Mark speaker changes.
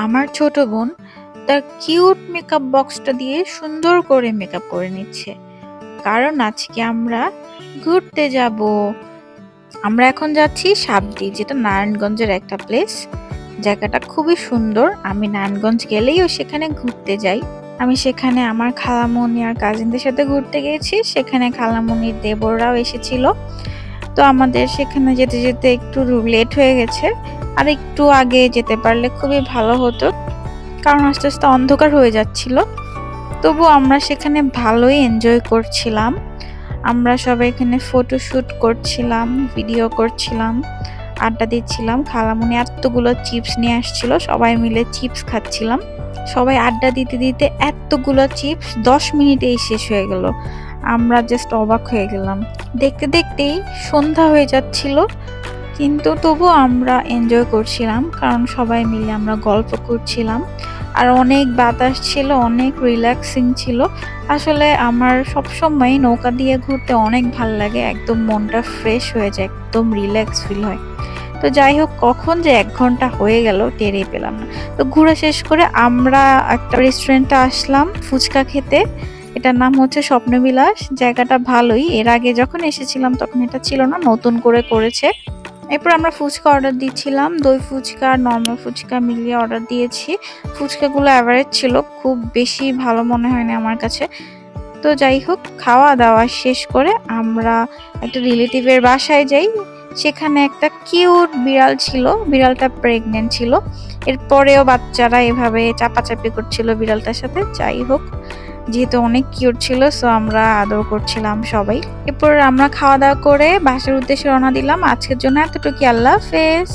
Speaker 1: আমার ছোট বোন তার কিউট মেকআপ বক্সটা দিয়ে সুন্দর করে মেকআপ করে নিচ্ছে। কারণ আজকে আমরা ঘুরতে যাব। আমরা এখন যাচ্ছি সাবদি, যেটা নারায়ণগঞ্জের একটা প্লেস। জায়গাটা খুবই সুন্দর। আমি নারায়ণগঞ্জ গেলেইও সেখানে ঘুরতে যাই। আমি সেখানে আমার খালামণি আর কাজিনদের সাথে ঘুরতে গিয়েছি। সেখানে খালামণির দেবররাও এসেছিল। তো আমাদের সেখানে যেতে যেতে একটু লেট হয়ে গেছে। আর একটু আগে যেতে পারলে খুবই ভালো হতো, কারণ আস্তে আস্তে অন্ধকার হয়ে যাচ্ছিল। তবু আমরা সেখানে ভালোই এনজয় করছিলাম। আমরা সবাই এখানে ফটোশুট করছিলাম, ভিডিও করছিলাম, আড্ডা দিচ্ছিলাম। খালামণি এতগুলো চিপস নিয়ে আসছিল, সবাই মিলে চিপস খাচ্ছিলাম। সবাই আড্ডা দিতে দিতে এতগুলো চিপস 10 মিনিটেই শেষ হয়ে গেল। আমরা জাস্ট অবাক হয়ে গেলাম। দেখতে দেখতেই সন্ধ্যা হয়ে যাচ্ছিল, কিন্তু তবু আমরা এনজয় করছিলাম, কারণ সবাই মিলে আমরা গল্প করছিলাম। আর অনেক বাতাস ছিল, অনেক রিল্যাক্সিং ছিল। আসলে আমার সবসময় নৌকা দিয়ে ঘুরতে অনেক ভাল লাগে। একদম মনটা ফ্রেশ হয়ে যায়, একদম রিল্যাক্স ফিল হয়। তো যাই হোক, কখন যে 1 ঘন্টা হয়ে গেল টেরই পেলাম না। তো ঘুরে শেষ করে আমরা একটা রেস্টুরেন্টে আসলাম ফুচকা খেতে। এটার নাম হচ্ছে স্বপ্নবিলাস। জায়গাটা ভালোই। এর আগে যখন এসেছিলাম তখন এটা ছিল না, নতুন করে করেছে। এরপর আমরা ফুচকা অর্ডার দিচ্ছিলাম, দই ফুচকা আর নর্মাল ফুচকা মিলিয়ে অর্ডার দিয়েছি। ফুচকাগুলো অ্যাভারেজ ছিল, খুব বেশি ভালো মনে হয়নি আমার কাছে। তো যাই হোক, খাওয়া দাওয়া শেষ করে আমরা একটা রিলেটিভের বাসায় যাই। সেখানে একটা কিউট বিড়াল ছিল, বিড়ালটা প্রেগনেন্ট ছিল। এরপরেও বাচ্চারা এভাবে চাপাচাপি করছিল বিড়ালটার সাথে। যাই হোক, যেহেতু অনেক কিউট ছিল, সো আমরা আদর করছিলাম সবাই। এরপর আমরা খাওয়া দাওয়া করে বাসার উদ্দেশ্যে রওনা দিলাম। আজকের জন্য এতটুকুই। আল্লাহ হাফেজ।